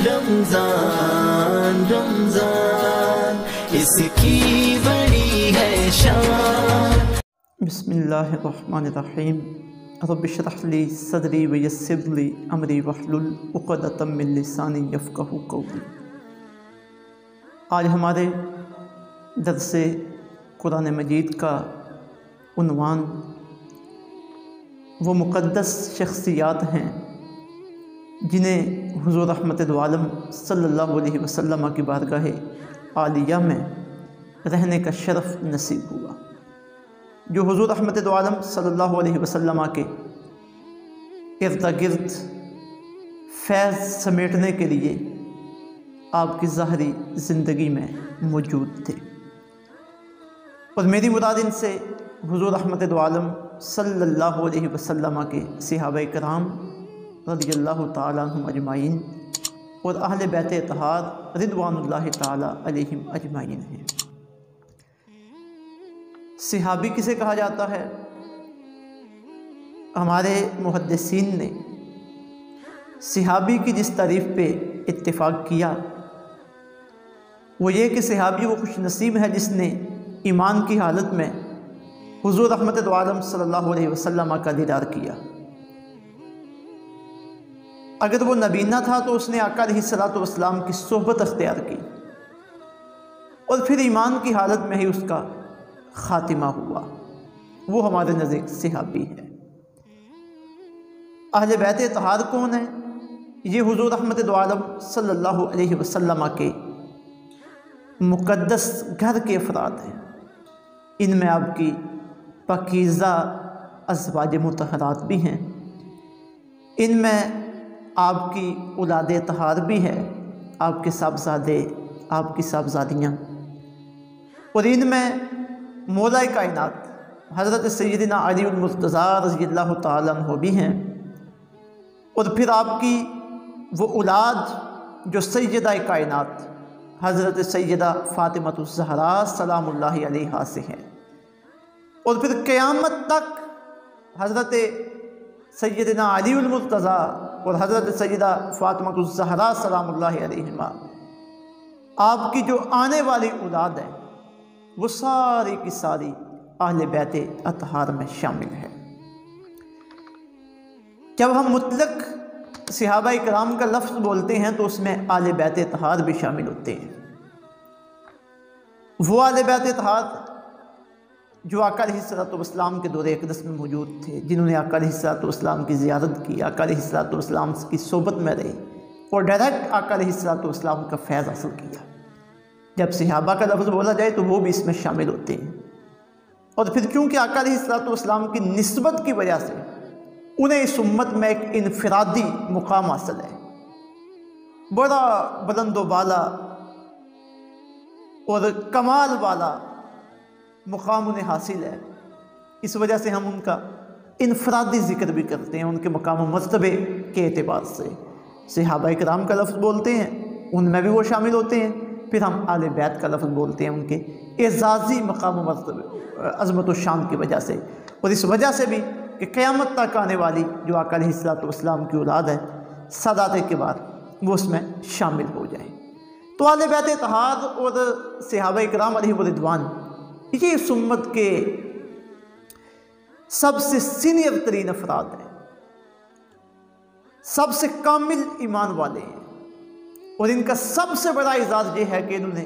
رمضان رمضان اس کی بڑی ہے شان۔ بسم اللہ الرحمن الرحیم۔ رب اشرح لی صدری ویسر لی امری واحلل عقدۃ من لسانی یفقہوا قولی۔ آج ہمارے درس قرآن مجید کا عنوان وہ مقدس شخصیات ہیں جنہیں حضور رحمت عالم صلی اللہ علیہ وسلم کی بارگاہ عالیہ میں رہنے کا شرف نصیب ہوا، جو حضور رحمت عالم صلی اللہ علیہ وسلم کے ارد گرد فیض سمیٹنے کے لیے آپ کی ظاہری زندگی میں موجود تھے، اور میری مراد ان سے حضور رحمت عالم صلی اللہ علیہ وسلم کے صحابہ کرام رضی اللہ تعالیٰ عنہم اجمعین اور اہل بیت اطہار رضوان اللہ تعالیٰ علیہم اجمعین ہیں۔ صحابی کسے کہا جاتا ہے؟ ہمارے محدثین نے صحابی کی جس تعریف پہ اتفاق کیا وہ یہ کہ صحابی وہ خوش نصیب ہے جس نے ایمان کی حالت میں حضور رحمت عالم صلی اللہ علیہ وسلم کا دیدار کیا۔ اگر وہ نبی نہ تھا تو اس نے آقا علیہ الصلوۃ والسلام کی صحبت اختیار کی، اور پھر ایمان کی حالت میں ہی اس کا خاتمہ ہوا، وہ ہمارے نزدیک صحابی ہے۔ اہل بیت اطہار کون ہیں؟ یہ حضور رحمت عالم صلی اللہ علیہ وسلم کے مقدس گھر کے افراد ہیں۔ ان میں آپ کی پاکیزہ ازواج مطہرات بھی ہیں، ان میں آپ کی اولاد طہار بھی ہے، آپ کے صاحبزادے، آپ کی صاحبزادیاں، اور ان میں مولا کائنات حضرت سیدنا علی المرتضیٰ رضی اللہ تعالیٰ عنہ بھی ہیں، اور پھر آپ کی وہ اولاد جو سیدہ کائنات حضرت سیدہ فاطمہ الزہراء سلام اللہ علیہا سے ہیں، اور پھر قیامت تک حضرت سیدنا علی المرتضیٰ اور حضرت سیدہ فاطمہ الزہراء سلام اللہ علیہما آپ کی جو آنے والی اولاد ہے وہ ساری کی ساری اہل بیت اطہار میں شامل ہے۔ جب ہم مطلق صحابہ کرام کا لفظ بولتے ہیں تو اس میں اہل بیت اطہار بھی شامل ہوتے ہیں، وہ اہل بیت اطہار جو آقا علیہ الصلوۃ والسلام کے دور اقدس میں موجود تھے، جنہوں نے آقا علیہ الصلوۃ والسلام کی زیارت کی، آقا علیہ الصلوۃ والسلام کی صحبت میں رہے اور ڈائریکٹ آقا علیہ الصلوۃ والسلام کا فیض حاصل کیا۔ جب صحابہ کا لفظ بولا جائے تو وہ بھی اس میں شامل ہوتے ہیں، اور پھر کیونکہ آقا علیہ الصلوۃ والسلام کی نسبت کی وجہ سے انہیں اس امت میں ایک انفرادی مقام حاصل ہے، بڑا بلند و بالا اور کمال والا مقام انہیں حاصل ہے۔ اس وجہ سے ہم ان کا انفرادی ذکر بھی کرتے ہیں، ان کے مقام و مرتبے کے اعتبار سے صحابہ کرام کا لفظ بولتے ہیں، ان میں بھی وہ شامل ہوتے ہیں، پھر ہم اہل بیت کا لفظ بولتے ہیں ان کے اعزازی مقام و مرتبے عظمت و شان کی وجہ سے، اور اس وجہ سے بھی کہ قیامت تک آنے والی جو آقا علیہ الصلوۃ والسلام کی اولاد ہے سادات کے بعد وہ اس میں شامل ہو جائیں۔ تو اہل بیت اطہار اور صحابہ کرام علیہ رضوان یہ اس امت کے سب سے سینئر ترین افراد ہیں، سب سے کامل ایمان والے ہیں، اور ان کا سب سے بڑا اعزاز یہ ہے کہ انہوں نے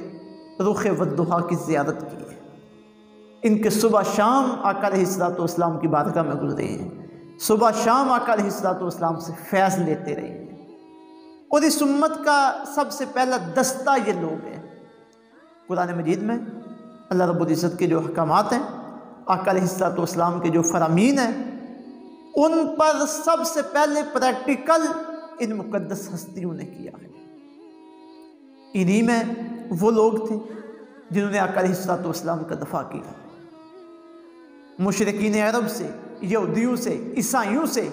رخ والضحیٰ کی زیارت کی ہے۔ ان کے صبح شام آقا علیہ الصلوۃ والسلام کی بارگاہ میں گزرے ہیں، صبح شام آقا علیہ الصلوۃ والسلام سے فیض لیتے رہے ہیں، اور اس امت کا سب سے پہلا دستہ یہ لوگ ہیں۔ قرآن مجید میں اللہ رب العزت کے جو احکامات ہیں، آقا علیہ الصلوۃ والسلام کے جو فرامین ہیں، ان پر سب سے پہلے پریکٹیکل ان مقدس ہستیوں نے کیا ہے۔ انہی میں وہ لوگ تھے جنہوں نے آقا علیہ الصلوۃ والسلام کا دفاع کیا، مشرکین عرب سے، یہودیوں سے، عیسائیوں سے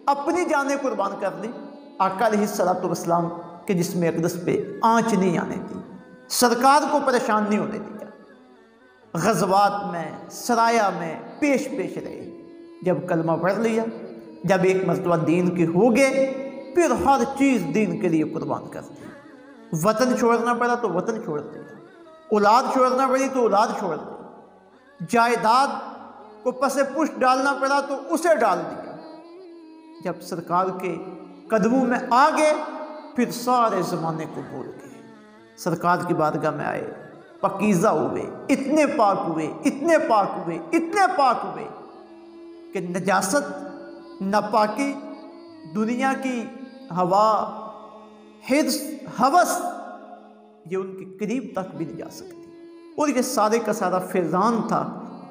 اپنی جانیں قربان کر لی، آقا علیہ الصلوۃ والسلام کے جسم اقدس پہ آنچ نہیں آنے دی، سرکار کو پریشان نہیں ہونے دیا، غزوات میں سرایا میں پیش رہے، جب کلمہ پڑھ لیا، جب ایک مرتبہ دین کے ہو گئے پھر ہر چیز دین کے لیے قربان کر دی۔ وطن چھوڑنا پڑا تو وطن چھوڑ دیا، اولاد چھوڑنا پڑی تو اولاد چھوڑ دی، جائیداد کو پس پشت ڈالنا پڑا تو اسے ڈال دیا۔ جب سرکار کے قدموں میں آ گئے پھر سارے زمانے کو بھول گئے، سرکار کی بارگاہ میں آئے، پاکیزہ ہوئے، اتنے پاک ہوئے، اتنے پاک ہوئے، اتنے پاک ہوئے کہ نجاست، ناپاکی، دنیا کی ہوا، حرص، ہوس، یہ ان کے قریب تک بھی نہیں جا سکتی۔ اور یہ سارے کا سارا فیضان تھا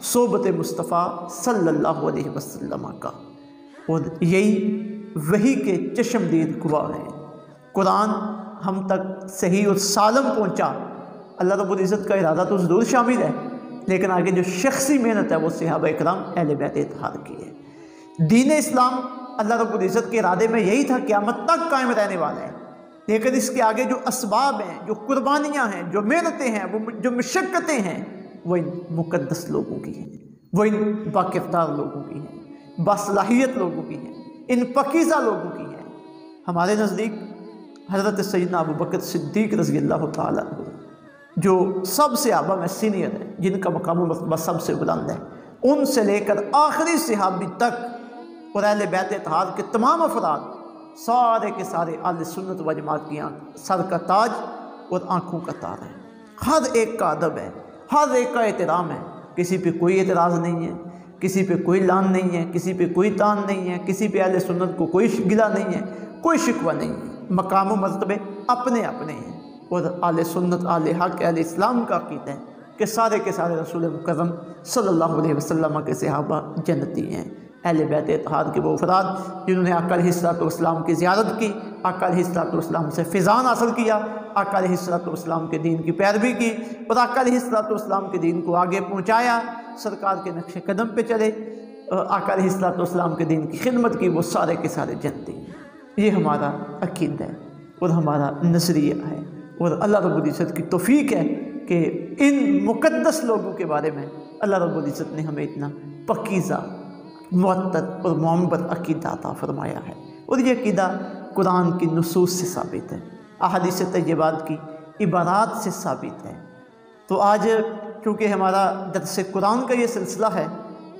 صحبت مصطفیٰ صلی اللہ علیہ وسلم کا، اور یہی وحی کے چشمدید گواہ ہیں۔ قرآن ہم تک صحیح اور سالم پہنچا، اللہ رب العزت کا ارادہ تو ضرور شامل ہے، لیکن آگے جو شخصی محنت ہے وہ صحابہ اکرام اہل بیت اطہار کی ہے۔ دین اسلام اللہ رب العزت کے ارادے میں یہی تھا قیامت تک قائم رہنے والا ہے، لیکن اس کے آگے جو اسباب ہیں، جو قربانیاں ہیں، جو محنتیں ہیں، وہ جو مشقتیں ہیں، وہ ان مقدس لوگوں کی ہیں، وہ ان باکردار لوگوں کی ہیں، باصلاحیت لوگوں کی ہیں، ان پاکیزہ لوگوں کی ہیں۔ ہمارے نزدیک حضرت سیدنا ابو بکر صدیق رضی اللہ تعالیٰ عنہ جو سب سے صحابہ میں سینئر ہے، جن کا مقام و مرتبہ سب سے بلند ہے، ان سے لے کر آخری صحابی تک اور اہل بیت اطہار کے تمام افراد سارے کے سارے اہل سنت و جماعت کی سر کا تاج اور آنکھوں کا تار ہے۔ ہر ایک کا ادب ہے، ہر ایک کا احترام ہے، کسی پہ کوئی اعتراض نہیں ہے، کسی پہ کوئی لان نہیں ہے، کسی پہ کوئی تان نہیں ہے، کسی پہ اہل سنت کو کوئی گلہ نہیں ہے، کوئی شکوہ نہیں ہے۔ مقام و مرتبے اپنے اپنے ہیں، اور اہل سنت، اہل حق، اہل اسلام کا عقیدہ ہے کہ سارے کے سارے رسول مکرم صلی اللہ علیہ وسلم کے صحابہ جنتی ہیں۔ اہل بیت اطہار کے وہ افراد جنہوں نے آقا علیہ السلام کی زیارت کی، آقا علیہ السلام سے فیضان حاصل کیا، آقا علیہ السلام کے دین کی پیروی کی، اور آقا علیہ السلام کے دین کو آگے پہنچایا، سرکار کے نقش قدم پہ چلے، آقا علیہ السلام کے دین کی خدمت کی، وہ سارے کے سارے جنتی ہیں۔ یہ ہمارا عقیدہ ہے اور ہمارا نظریہ ہے، اور اللہ رب العزت کی توفیق ہے کہ ان مقدس لوگوں کے بارے میں اللہ رب العزت نے ہمیں اتنا پاکیزہ، معطر اور معمبر عقیدہ عطا فرمایا ہے، اور یہ عقیدہ قرآن کی نصوص سے ثابت ہے، احادیث طیبات کی عبارات سے ثابت ہے۔ تو آج چونکہ ہمارا درس قرآن کا یہ سلسلہ ہے،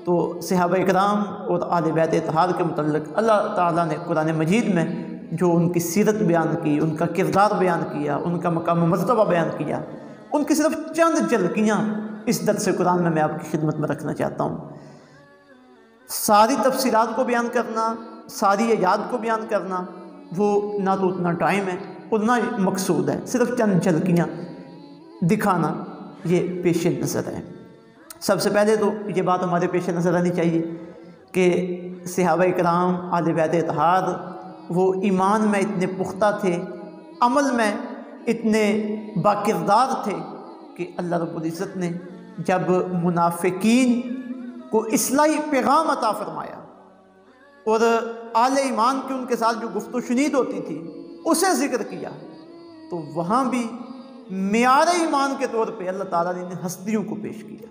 تو صحابہ اکرام اور اہل بیت اطہار کے متعلق اللہ تعالیٰ نے قرآن مجید میں جو ان کی سیرت بیان کی، ان کا کردار بیان کیا، ان کا مقام و مرتبہ بیان کیا، ان کی صرف چند جھلکیاں اس درس قرآن میں آپ کی خدمت میں رکھنا چاہتا ہوں۔ ساری تفصیلات کو بیان کرنا، ساری ایات کو بیان کرنا وہ نہ تو اتنا ٹائم ہے اور نہ مقصود ہے، صرف چند جھلکیاں دکھانا یہ پیش نظر ہے۔ سب سے پہلے تو یہ بات ہمارے پیش نظر آنی چاہیے کہ صحابہ اکرام، اہل بیت اطہار وہ ایمان میں اتنے پختہ تھے، عمل میں اتنے باکردار تھے کہ اللہ رب العزت نے جب منافقین کو اصلاحی پیغام عطا فرمایا اور اہل ایمان کی ان کے ساتھ جو گفت و شنید ہوتی تھی اسے ذکر کیا، تو وہاں بھی معیار ایمان کے طور پہ اللہ تعالیٰ نے ان ہستیوں کو پیش کیا۔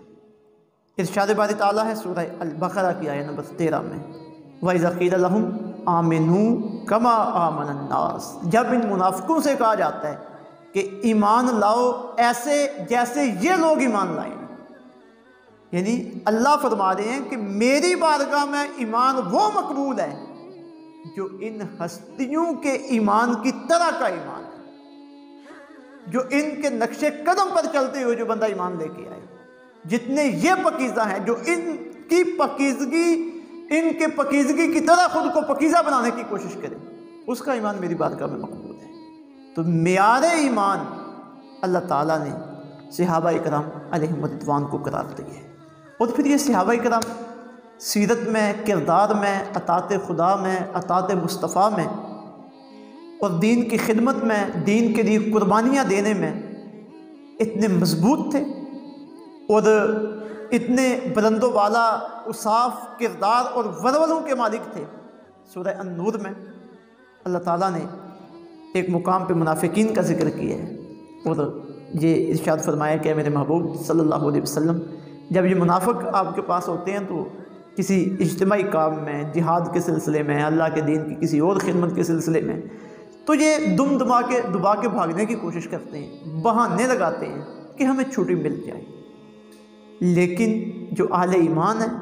ارشاد باری تعالیٰ ہے سورہ البقرہ کی آیت نمبر 13 میں، وَإِذَا قِيلَ لَهُمْ آمِنُوا كَمَا آمَنَ النَّاسُ، جب ان منافقوں سے کہا جاتا ہے کہ ایمان لاؤ ایسے جیسے یہ لوگ ایمان لائیں، یعنی اللہ فرما رہے ہیں کہ میری بارگاہ میں ایمان وہ مقبول ہے جو ان ہستیوں کے ایمان کی طرح کا ایمان ہے، جو ان کے نقش قدم پر چلتے ہوئے جو بندہ ایمان لے کے آئے، جتنے یہ پاکیزہ ہیں، جو ان کی پاکیزگی کی طرح خود کو پاکیزہ بنانے کی کوشش کرے، اس کا ایمان میری بارگاہ میں مقبول ہے۔ تو معیار ایمان اللہ تعالیٰ نے صحابہ اکرام علیہم رضوان کو قرار دی ہے، اور پھر یہ صحابہ اکرام سیرت میں، کردار میں، اطاعت خدا میں، اطاعت مصطفیٰ میں اور دین کی خدمت میں، دین کے لیے قربانیاں دینے میں اتنے مضبوط تھے اور اتنے بلند و بالا اوصاف، کردار اور ولولوں کے مالک تھے۔ سورہ النور میں اللہ تعالیٰ نے ایک مقام پہ منافقین کا ذکر کیا ہے، اور یہ ارشاد فرمایا کہ میرے محبوب صلی اللہ علیہ وسلم، جب یہ منافق آپ کے پاس ہوتے ہیں تو کسی اجتماعی کام میں، جہاد کے سلسلے میں، اللہ کے دین کی کسی اور خدمت کے سلسلے میں، تو یہ دبا کے بھاگنے کی کوشش کرتے ہیں، بہانے لگاتے ہیں کہ ہمیں چھٹی مل جائے۔ لیکن جو اہل ایمان ہیں،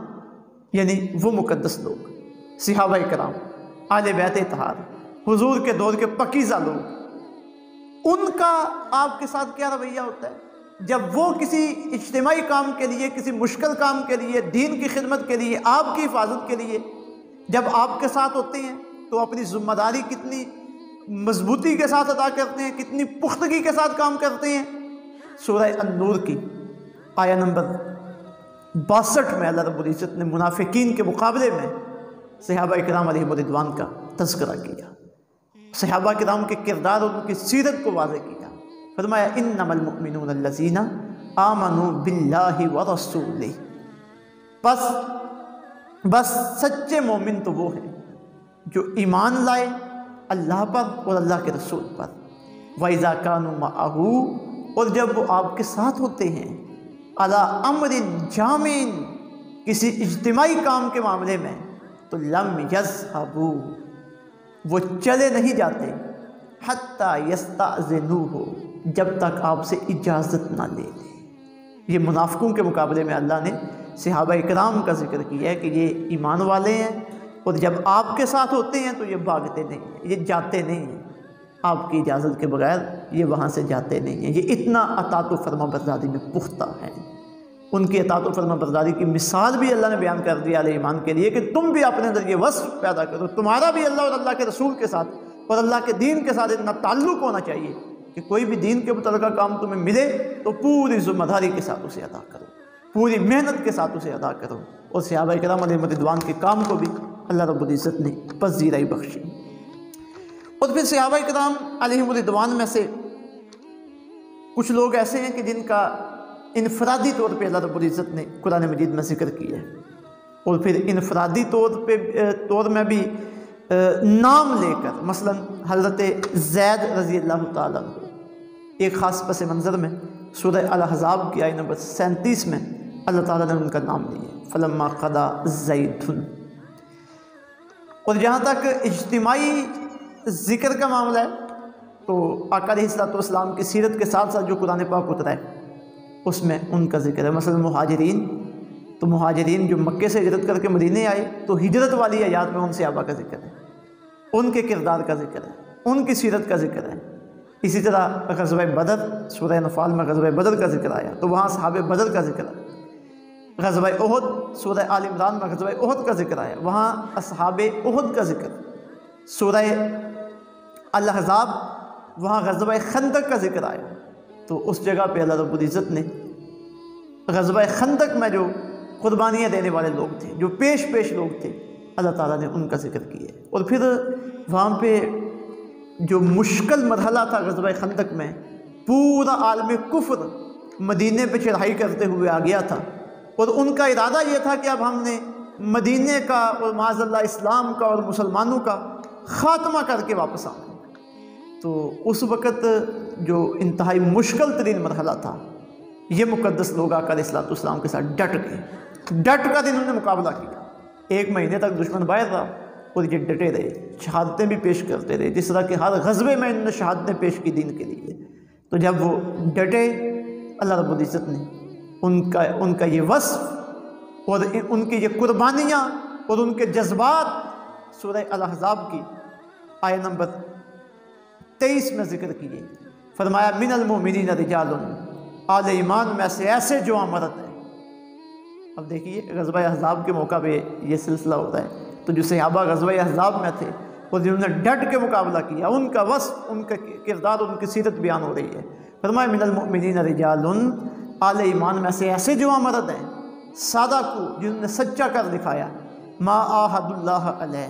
یعنی وہ مقدس لوگ، صحابہ کرام، اہل بیت اطہار، حضور کے دور کے پاکیزہ لوگ، ان کا آپ کے ساتھ کیا رویہ ہوتا ہے؟ جب وہ کسی اجتماعی کام کے لیے، کسی مشکل کام کے لیے، دین کی خدمت کے لیے، آپ کی حفاظت کے لیے جب آپ کے ساتھ ہوتے ہیں تو اپنی ذمہ داری کتنی مضبوطی کے ساتھ ادا کرتے ہیں، کتنی پختگی کے ساتھ کام کرتے ہیں۔ سورہ النور کی آیہ نمبر 62 میں اللہ رب العزت نے منافقین کے مقابلے میں صحابہ کرام علیہ الرضوان کا تذکرہ کیا، صحابہ کرام کے کردار اور ان کی سیرت کو واضح کیا۔ فرمایا انما المؤمنون الذین آمنوا باللہ ورسولہ، بس سچے مومن تو وہ ہیں جو ایمان لائے اللہ پر اور اللہ کے رسول پر، وَإِذَا كَانُوا مَعَهُ، اور جب وہ آپ کے ساتھ ہوتے ہیں، عَلَىٰ أَمْرٍ جَامٍ، کسی اجتماعی کام کے معاملے میں، تو لَمْ يَذْهَبُوا، وہ چلے نہیں جاتے، حَتَّى يَسْتَأْذِنُوهُ، جب تک آپ سے اجازت نہ لے لیں۔ یہ منافقوں کے مقابلے میں اللہ نے صحابہ کرام کا ذکر کیا ہے کہ یہ ایمان والے ہیں، اور جب آپ کے ساتھ ہوتے ہیں تو یہ بھاگتے نہیں ہیں، یہ جاتے نہیں ہیں، آپ کی اجازت کے بغیر یہ وہاں سے جاتے نہیں ہیں۔ یہ اتنا اطاعت و فرما برداری میں پختہ ہیں۔ ان کی اطاعت و فرما برداری کی مثال بھی اللہ نے بیان کر دیا اہل ایمان کے لیے کہ تم بھی اپنے اندر یہ وصف پیدا کرو، تمہارا بھی اللہ اور اللہ کے رسول کے ساتھ اور اللہ کے دین کے ساتھ اتنا تعلق ہونا چاہیے کہ کوئی بھی دین کے متعلقہ کام تمہیں ملے تو پوری ذمہ داری کے ساتھ اسے ادا کرو، پوری محنت کے ساتھ اسے ادا کرو۔ اور صحابہ کرام علیہ الرضوان کے کام کو بھی اللہ رب العزت نے پذیرائی بخشی۔ اور پھر صحابہ کرام علیہ الرضوان میں سے کچھ لوگ ایسے ہیں کہ جن کا انفرادی طور پہ اللہ رب العزت نے قرآن مجید میں ذکر کیا ہے، اور پھر انفرادی طور میں بھی نام لے کر، مثلا حضرت زید رضی اللہ تعالیٰ عنہ ایک خاص پس منظر میں سورہ الاحزاب کی آیہ نمبر 37 میں اللہ تعالیٰ نے ان کا نام لیا، فلما قضا زید۔ اور جہاں تک اجتماعی ذکر کا معاملہ ہے تو آقا علیہ الصلوۃ والسلام کی سیرت کے ساتھ ساتھ جو قرآن پاک اترا ہے اس میں ان کا ذکر ہے۔ مثلا مہاجرین، تو مہاجرین جو مکے سے ہجرت کر کے مدینے آئے تو ہجرت والی آیات میں ان صحابہ کا ذکر ہے، ان کے کردار کا ذکر ہے، ان کی سیرت کا ذکر ہے۔ اسی طرح غزوہ بدر، سورہ انفال میں غزوہ بدر کا ذکر آیا تو وہاں صحابہ بدر کا ذکر ہے۔ غزوہ احد، سورہ آل عمران میں غزوہ احد کا ذکر آیا، وہاں اصحاب احد کا ذکر۔ سورہ الاحزاب، وہاں غزوہ خندق کا ذکر آیا، تو اس جگہ پہ اللہ رب العزت نے غزوہ خندق میں جو قربانیاں دینے والے لوگ تھے، جو پیش لوگ تھے، اللہ تعالیٰ نے ان کا ذکر کیا۔ اور پھر وہاں پہ جو مشکل مرحلہ تھا غزوہ خندق میں، پورا عالم کفر مدینے پہ چڑھائی کرتے ہوئے آ گیا تھا، اور ان کا ارادہ یہ تھا کہ اب ہم نے مدینے کا اور معاذ اللہ اسلام کا اور مسلمانوں کا خاتمہ کر کے واپس آنا۔ تو اس وقت جو انتہائی مشکل ترین مرحلہ تھا، یہ مقدس لوگ آقا علیہ الصلوۃ والسلام کے ساتھ ڈٹ کر انہوں نے مقابلہ کیا۔ 1 مہینے تک دشمن باہر رہا اور یہ ڈٹے رہے، شہادتیں بھی پیش کرتے رہے، جس طرح کہ ہر غزوے میں انہوں نے شہادتیں پیش کی دین کے لیے۔ تو جب وہ ڈٹے، اللہ رب العزت نے ان کا یہ وصف اور ان کی یہ قربانیاں اور ان کے جذبات سورہ الاحزاب کی آیہ نمبر 23 میں ذکر کیے۔ فرمایا من المؤمنین رجال، اہل ایمان میں سے ایسے جو مرد ہیں۔ اب دیکھیے غزوہ احزاب کے موقع پہ یہ سلسلہ ہوتا ہے، تو جو صحابہ غزوہ احزاب میں تھے اور جنہوں نے ڈٹ کے مقابلہ کیا، ان کا وصف، ان کا کردار، ان کی سیرت بیان ہو رہی ہے۔ فرمایا من المؤمنین رجال، اہل ایمان میں سے ایسے جو مرد ہیں، صادقوا، جنہوں نے سچا کر دکھایا، ما عاہد اللہ علیہ،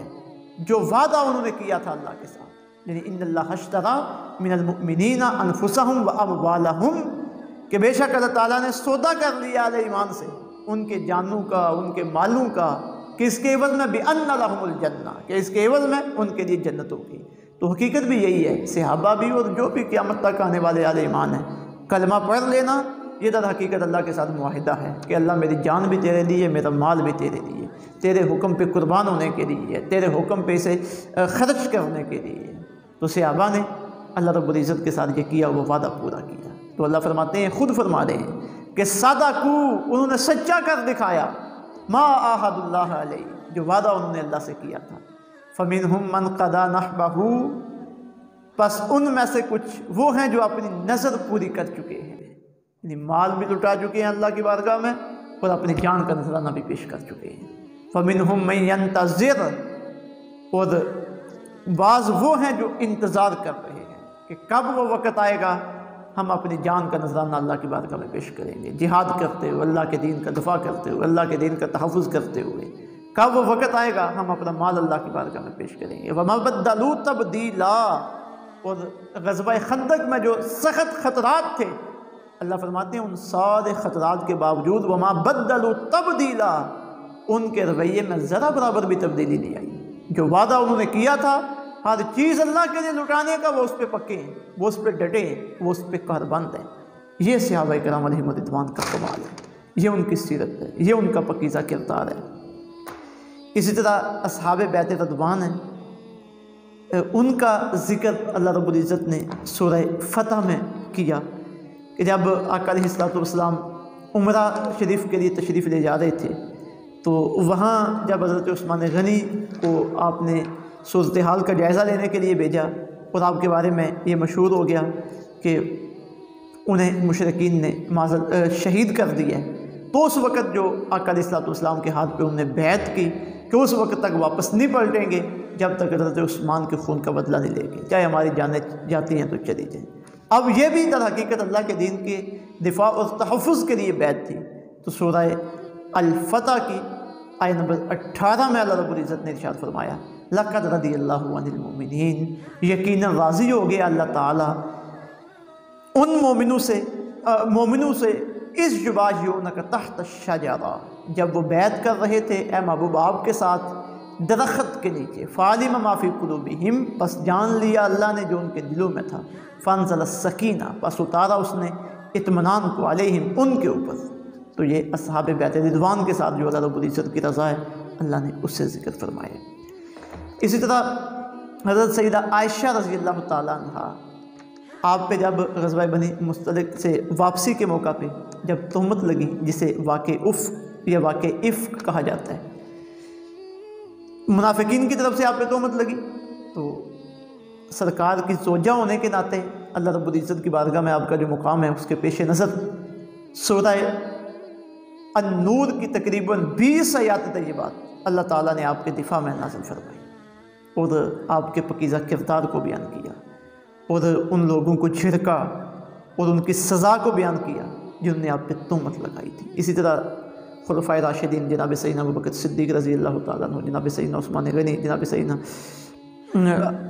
جو وعدہ انہوں نے کیا تھا اللہ کے ساتھ، یعنی ان اللہ اشتری من المؤمنین انفسہم واموالہم، کہ بے شک اللہ تعالیٰ نے سودا کر لیا اہل ایمان سے ان کے جانوں کا، ان کے مالوں کا، کہ اس کے عوض میں بِأَنَّ لَهُمُ الْجَنَّةَ، کہ اس کے عوض میں ان کے لیے جنت ہوگی۔ تو حقیقت بھی یہی ہے، صحابہ بھی اور جو بھی قیامت تک آنے والے اہل ایمان ہیں، کلمہ پڑھ لینا یہ در حقیقت اللہ کے ساتھ معاہدہ ہے کہ اللہ میری جان بھی تیرے لیے، میرا مال بھی تیرے لیے، تیرے حکم پہ قربان ہونے کے لیے، تیرے حکم پہ اسے خرچ کرنے کے لیے۔ تو صحابہ نے اللہ رب العزت کے ساتھ یہ کیا، وہ وعدہ پورا کیا۔ تو اللہ فرماتے ہیں، خود فرما رہے ہیں کہ صدقو، انہوں نے سچا کر دکھایا، ما عاہد اللہ علیہ، جو وعدہ انہوں نے اللہ سے کیا تھا۔ فمنہم من قضی نحبہ، پس ان میں سے کچھ وہ ہیں جو اپنی نظر پوری کر چکے ہیں، یعنی مال بھی لٹا چکے ہیں اللہ کی بارگاہ میں اور اپنی جان کا نذرانہ بھی پیش کر چکے ہیں۔ فمنہم من ینتظر، اور بعض وہ ہیں جو انتظار کر رہے ہیں کہ کب وہ وقت آئے گا ہم اپنی جان کا نذرانہ اللہ کی بارگاہ میں پیش کریں گے، جہاد کرتے ہوئے، اللہ کے دین کا دفاع کرتے ہوئے، اللہ کے دین کا تحفظ کرتے ہوئے، کب وہ وقت آئے گا ہم اپنا مال اللہ کی بارگاہ میں پیش کریں گے۔ وَمَا بَدَّلُوا تَبْدِيلًا، اور غزوہ خندق میں جو سخت خطرات تھے، اللہ فرماتے ہیں ان سارے خطرات کے باوجود وَمَا بَدَّلُوا تَبْدِيلًا، ان کے رویے میں ذرا برابر بھی تبدیلی نہیں آئی۔ جو وعدہ انہوں نے کیا تھا ہر چیز اللہ کے لیے لٹانے کا، وہ اس پہ پکے ہیں، وہ اس پہ ڈٹے ہیں، وہ اس پہ کار بند ہیں۔ یہ صحابہ کرام علیہم رضوان کا کمال ہے، یہ ان کی سیرت ہے، یہ ان کا پکیزہ کردار ہے۔ اسی طرح اصحاب بیعت رضوان ہیں، ان کا ذکر اللہ رب العزت نے سورہ فتح میں کیا کہ جب آقا علیہ الصلوۃ والسلام عمرہ شریف کے لیے تشریف لے جا رہے تھے تو وہاں جب حضرت عثمان غنی کو آپ نے صورتحال کا جائزہ لینے کے لیے بھیجا اور آپ کے بارے میں یہ مشہور ہو گیا کہ انہیں مشرکین نے شہید کر دیا ہے، تو اس وقت جو آقا علیہ الصلوۃ والسلام کے ہاتھ پہ انہوں نے بیعت کی کہ اس وقت تک واپس نہیں پلٹیں گے جب تک حضرت عثمان کے خون کا بدلہ نہیں لیں گے، چاہے ہماری جانیں جاتی ہیں تو چلی جائیں۔ اب یہ بھی در حقیقت اللہ کے دین کے دفاع اور تحفظ کے لیے بیعت تھی۔ تو سورہ الفتح کی آیت نمبر 18 میں اللہ رب العزت نے ارشاد فرمایا، لَقَدْ رَضِيَ اللَّهُ عَنِ الْمُؤْمِنِينَ، یقیناً راضی ہو گیا اللہ تعالیٰ ان مومنوں سے اس یبایعونک تحت الشجرہ، جب وہ بیعت کر رہے تھے اے محبوب آپ کے ساتھ درخت کے نیچے، فَعَلِمَ مَا فِي قُلُوبِهِمْ، پس جان لیا اللہ نے جو ان کے دلوں میں تھا، فَأَنزَلَ السَّكِينَةَ، پس اتارا اس نے اطمینان کو، علیہم، ان کے اوپر۔ تو یہ اصحاب بیعت رضوان کے ساتھ جو اللہ رب العزت کی رضا ہے، اللہ نے اس سے ذکر فرمایا۔ اسی طرح حضرت سیدہ عائشہ رضی اللہ تعالیٰ عنہ، آپ پہ جب غزوہ بنی مصطلق سے واپسی کے موقع پہ جب تہمت لگی، جسے واقع افک کہا جاتا ہے، منافقین کی طرف سے آپ پہ تہمت لگی، تو سرکار کی زوجہ ہونے کے ناطے اللہ رب العزت کی بارگاہ میں آپ کا جو مقام ہے اس کے پیش نظر سورہ النور کی تقریباً 20 آیات طیبات اللہ تعالیٰ نے آپ کے دفاع میں نازل فرمائی اور آپ کے پکیزہ کردار کو بیان کیا اور ان لوگوں کو جھڑکا اور ان کی سزا کو بیان کیا جنہوں نے آپ پہ تہمت لگائی تھی۔ اسی طرح خلفائے راشدین جناب سیدنا ابوبکر صدیق رضی اللہ تعالیٰ عنہ، جناب سیدنا عثمان غنی، جناب سیدنا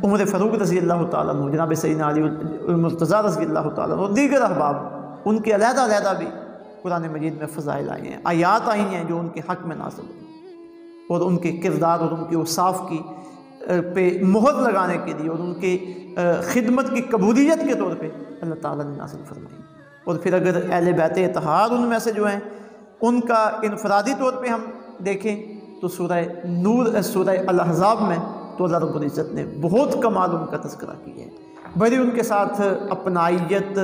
عمر فاروق رضی اللہ تعالیٰ عنہ، جناب سیدنا علی المرتضیٰ رضی اللہ تعالیٰ عنہ، دیگر احباب، ان کے علیحدہ علیحدہ بھی قرآن مجید میں فضائل آئی ہیں، آیات آئی ہیں جو ان کے حق میں نازل ہوئی اور ان کے کردار اور ان کے اوصاف کی پہ مہر لگانے کے لیے اور ان کے خدمت کی قبولیت کے طور پہ اللہ تعالیٰ نے نازل فرمائی۔ اور پھر اگر اہل بیت اطہار ان میں سے جو ہیں ان کا انفرادی طور پہ ہم دیکھیں تو سورہ الاحزاب میں تو اللہ رب العزت نے بہت کمال ان کا تذکرہ کیا ہے، بڑی ان کے ساتھ اپنائیت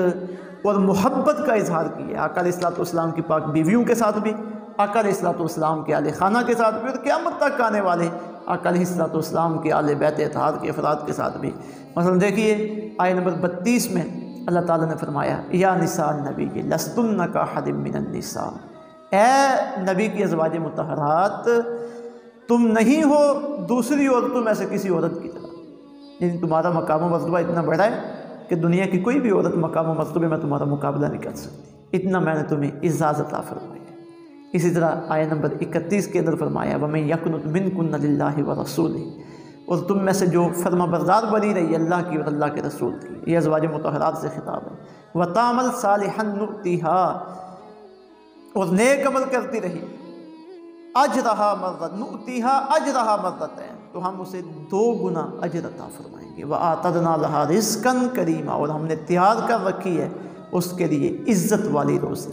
اور محبت کا اظہار کیا۔ آقا علیہ الصلوۃ والسلام کی پاک بیویوں کے ساتھ بھی، آقا علیہ الصلوۃ والسلام کے اہل خانہ کے ساتھ بھی، اور قیامت تک آنے والے آقا علیہ الصلوۃ والسلام کے اہل بیت اطہار کے افراد کے ساتھ بھی۔ مثلا دیکھیے آیت نمبر 32 میں اللہ تعالیٰ نے فرمایا، یا نساء النبی لستن کاحد من النساء، اے نبی کی ازواج مطہرات تم نہیں ہو دوسری عورتوں میں سے کسی عورت کی طرح، یعنی تمہارا مقام و مرتبہ اتنا بڑا ہے کہ دنیا کی کوئی بھی عورت مقام و مرتبے میں تمہارا مقابلہ نہیں کر سکتی، اتنا میں نے تمہیں اعزاز عطا فرمایا۔ اسی طرح آیت نمبر 31 کے اندر فرمایا، وَمَن يَقْنُتْ مِنكُنَّ لِلَّهِ وَرَسُولِهِ، اور تم میں سے جو فرما بردار بنی رہی اللہ کی اور اللہ کے رسول کی، یہ ازواج مطہرات سے خطاب ہے، وَتَعْمَلْ صَالِحًا نُؤْتِهَا، اور نیک عمل کرتی رہی، اجرها مرۃ نؤتیها اجرها مرتين، تو ہم اسے 2 گنا اجر عطا فرمائیں گے، وَآتَدْنَا لَهَا رِزْقًا كَرِيمًا، اور ہم نے تیار کر رکھی ہے اس کے لیے عزت والی روزی۔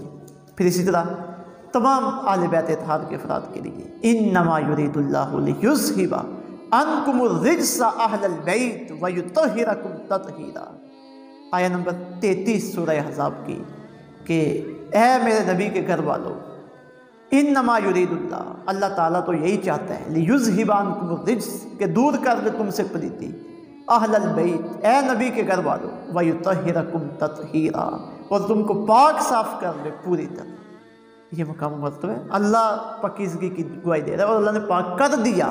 پھر اسی طرح تمام اہل بیت اطہار کے افراد کے لیے انما یرید اللہ لیذھب عنکم الرجس اہل البیت ویطہرکم تطہیرا، آیہ نمبر 33 سورہ احزاب کی، کہ اے میرے نبی کے گھر والوں، انما یرید اللہ، اللہ تعالیٰ تو یہی چاہتا ہے، لیذھب عنکم الرجس، کہ دور کر دے تم سے پلیتی، اہل البیت، اے نبی کے گھر والوں، ویطہرکم تطہیرا، اور تم کو پاک صاف کر دے پوری طرح۔ یہ مقام و مرتبہ ہے، اللہ پاکیزگی کی گواہی دے رہا ہے، اور اللہ نے پاک کر دیا،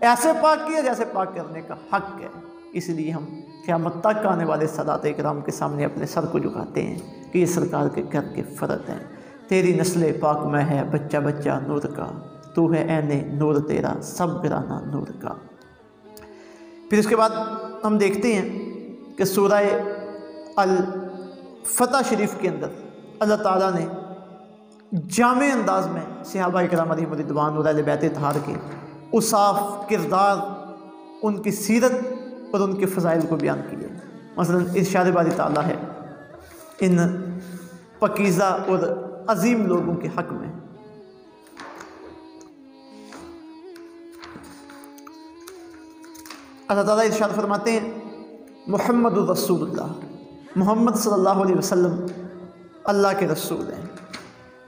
ایسے پاک کیا جیسے پاک کرنے کا حق ہے۔ اس لیے ہم قیامت تک آنے والے سادات اکرام کے سامنے اپنے سر کو جھکاتے ہیں کہ یہ سرکار کے گھر کے فرد ہیں۔ تیری نسل پاک میں ہے بچہ بچہ نور کا، تو ہے عین نور تیرا سب گرانا نور کا۔ پھر اس کے بعد ہم دیکھتے ہیں کہ سورہ الفتح شریف کے اندر اللہ تعالیٰ نے جامع انداز میں صحابہ اکرام علیہم رضوان اور اہل بیت اطہار کے اوصاف، کردار، ان کی سیرت اور ان کے فضائل کو بیان کیے۔ مثلا ارشاد باری تعالیٰ ہے ان پاکیزہ اور عظیم لوگوں کے حق میں، اللہ تعالیٰ ارشاد فرماتے ہیں محمد الرسول اللہ، محمد صلی اللہ علیہ وسلم اللہ کے رسول ہیں،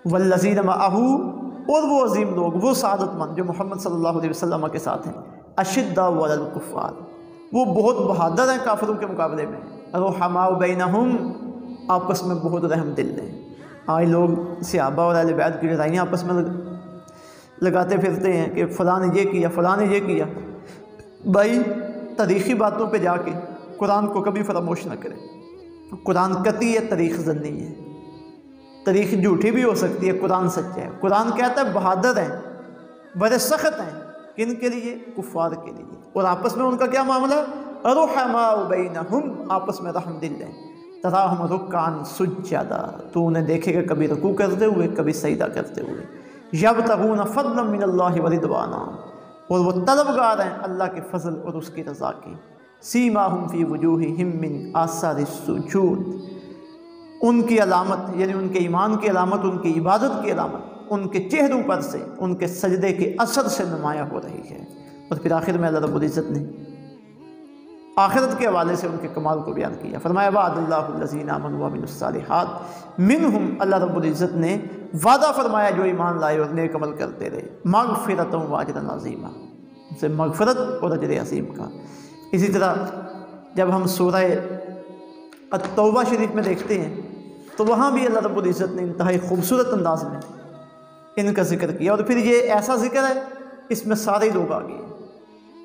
والذین معہ، اور وہ عظیم لوگ، وہ سعادت مند جو محمد صلی اللہ علیہ وسلم کے ساتھ ہیں، اشداء علی الکفار، وہ بہت بہادر ہیں کافروں کے مقابلے میں، رحماء بینہم، آپس میں بہت رحم دل ہیں۔ آج لوگ صحابہ اور اہل بیت کی لڑائیاں آپس میں لگاتے پھرتے ہیں کہ فلاں نے یہ کیا، فلاں نے یہ کیا۔ بھائی تاریخی باتوں پہ جا کے قرآن کو کبھی فراموش نہ کریں، قرآن قطعی ہے، تاریخ ظنی ہے، تاریخ جھوٹی بھی ہو سکتی ہے، قرآن سچ ہے۔ قرآن کہتا ہے بہادر ہیں، بڑے سخت ہیں، کن کے لیے؟ کفار کے لیے، اور آپس میں ان کا کیا معاملہ ہے؟ رحماء بینہم، آپس میں رحم دل ہیں۔ تراہم رکعا سجدا، تو انہیں دیکھے گا کبھی رکوع کرتے ہوئے، کبھی سجدہ کرتے ہوئے۔ یبتغون فضلا من اللہ ورضوانا، اور وہ طلبگار ہیں اللہ کے فضل اور اس کی رضا کے۔ سیماہم فی وجوہہم من آثار السجود، ان کی علامت یعنی ان کے ایمان کی علامت، ان کی عبادت کی علامت ان کے چہروں پر سے، ان کے سجدے کے اثر سے نمایاں ہو رہی ہے۔ اور پھر آخر میں اللہ رب العزت نے آخرت کے حوالے سے ان کے کمال کو بیان کیا، فرمایا وعد اللہ الذین آمنوا وعملوا الصالحات منہم، اللہ رب العزت نے وعدہ فرمایا جو ایمان لائے اور نیک عمل کرتے رہے، مغفرۃ واجرا عظیما، ان سے مغفرت اور اجر عظیم کا۔ اسی طرح جب ہم سورہ التوبہ شریف میں دیکھتے ہیں تو وہاں بھی اللہ رب العزت نے انتہائی خوبصورت انداز میں ان کا ذکر کیا، اور پھر یہ ایسا ذکر ہے اس میں سارے لوگ آ گئے،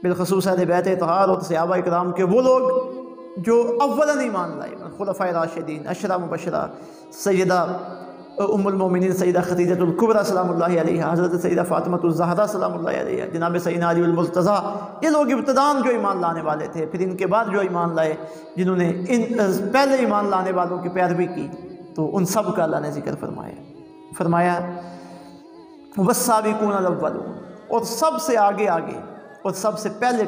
بالخصوص اہل بیت اطہار اور صحابہ اکرام کے وہ لوگ جو اولاً ایمان لائے، خلفائے راشدین، عشرہ مبشرہ، سیدہ ام المومنین سیدہ خدیجہ الکبریٰ سلام اللہ علیہا، حضرت سیدہ فاطمہ الزہرا سلام اللہ علیہا، جناب سیدنا علی المرتضیٰ، یہ لوگ ابتداءً جو ایمان لانے والے تھے، پھر ان کے بعد جو ایمان لائے جنہوں نے ان پہلے ایمان لانے والوں کی پیروی کی، تو ان سب کا اللہ نے ذکر فرمایا والسابقون الاولون، اور سب سے آگے اور سب سے پہلے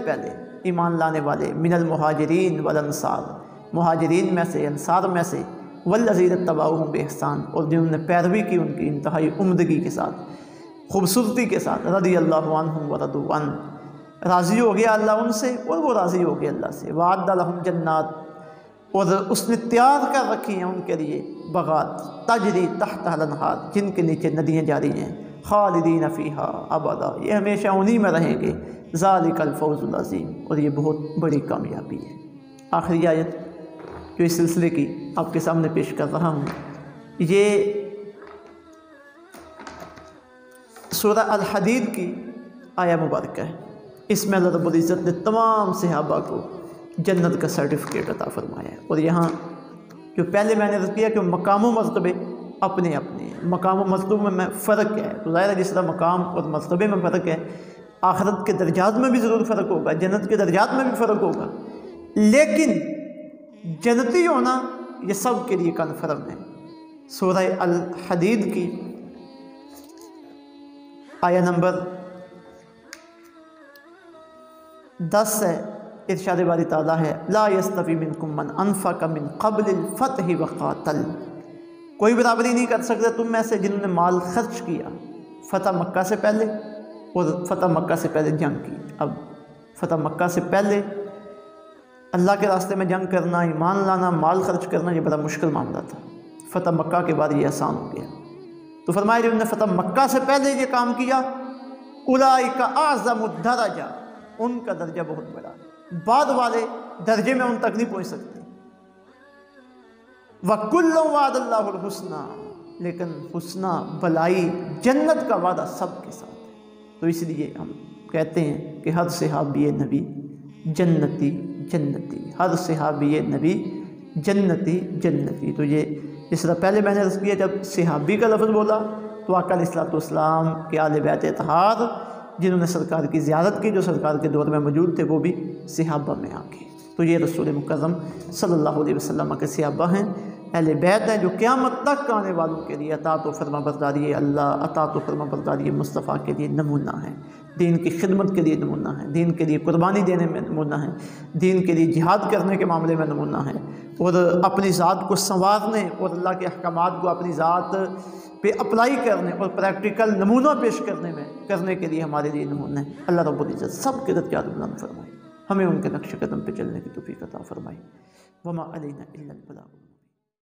ایمان لانے والے، من المہاجرین والانصار، مہاجرین میں سے، انصار میں سے، والذین اتبعوہم بإحسان، اور جنہوں نے پیروی کی ان کی انتہائی عمدگی کے ساتھ، خوبصورتی کے ساتھ، رضی اللہ عنہم ورضوا عنہ، راضی ہو گیا اللہ ان سے اور وہ راضی ہو گیا اللہ سے۔ وعد لہم جنات، اور اس نے تیار کر رکھی ہیں ان کے لیے باغات، تجری تحتہا الانہار، جن کے نیچے ندیاں جاری ہیں، خالدین فیہا ابدا، یہ ہمیشہ انہی میں رہیں گے، ذالک الفوز العظیم، اور یہ بہت بڑی کامیابی ہے۔ آخری آیت جو اس سلسلے کی آپ کے سامنے پیش کر رہا ہوں، یہ سورہ الحدید کی آیہ مبارکہ ہے۔ اس میں اللہ رب العزت نے تمام صحابہ کو جنت کا سرٹیفکیٹ عطا فرمایا ہے، اور یہاں جو پہلے میں نے ذکر کیا کہ مقام و مرتبے اپنے ہیں، مقام و مرتبے میں فرق ہے، تو ظاہر ہے جس طرح مقام اور مرتبے میں فرق ہے، آخرت کے درجات میں بھی ضرور فرق ہوگا، جنت کے درجات میں بھی فرق ہوگا، لیکن جنتی ہونا یہ سب کے لیے کنفرم ہے۔ سورہ الحدید کی آیہ نمبر 10 ہے ارشاد باری تعالیٰ ہے لا یستوی منکم من انفق من قبل الفتح وقاتل، کوئی برابری نہیں کر سکتے تم میں سے جنہوں نے مال خرچ کیا فتح مکہ سے پہلے اور فتح مکہ سے پہلے جنگ کی۔ اب فتح مکہ سے پہلے اللہ کے راستے میں جنگ کرنا، ایمان لانا، مال خرچ کرنا یہ بڑا مشکل معاملہ تھا، فتح مکہ کے بعد یہ آسان ہو گیا۔ تو فرمایا جنہوں نے فتح مکہ سے پہلے یہ کام کیا اولئک اعظم الدرجہ، ان کا درجہ بہت بڑا ہے، بعد والے درجے میں ان تک نہیں پہنچ سکتے۔ وَكُلٌّ وَعَدَ اللَّهُ الْحُسْنَى، لیکن حسنہ بلائی جنت کا وعدہ سب کے ساتھ ہے۔ تو اس لیے ہم کہتے ہیں کہ ہر صحابی نبی جنتی جنتی، ہر صحابی نبی جنتی جنتی۔ تو یہ اس طرح پہلے میں نے عرض کیا جب صحابی کا لفظ بولا تو آقا علیہ السلام کے آل بیت اطہار جنہوں نے سرکار کی زیارت کی، جو سرکار کے دور میں موجود تھے، وہ بھی صحابہ میں آ گئے۔ تو یہ رسول مکرم صلی اللہ علیہ وسلم کے صحابہ ہیں، اہل بیت ہیں، جو قیامت تک آنے والوں کے لیے اطاعت و فرما برداری اللہ، اطاعت و فرما برداری مصطفیٰ کے لیے نمونہ ہیں، دین کی خدمت کے لیے نمونہ ہیں، دین کے لیے قربانی دینے میں نمونہ ہیں، دین کے لیے جہاد کرنے کے معاملے میں نمونہ ہیں، اور اپنی ذات کو سنوارنے اور اللہ کے احکامات کو اپنی ذات پہ اپلائی کرنے اور پریکٹیکل نمونہ پیش کرنے کے لیے ہمارے لیے نمونہ ہیں۔ اللہ رب العزت سب کے درجات بلند فرمائے، ہمیں ان کے نقش قدم پہ چلنے کی توفیق عطا فرمائے۔ وما علینا الا البلاغ۔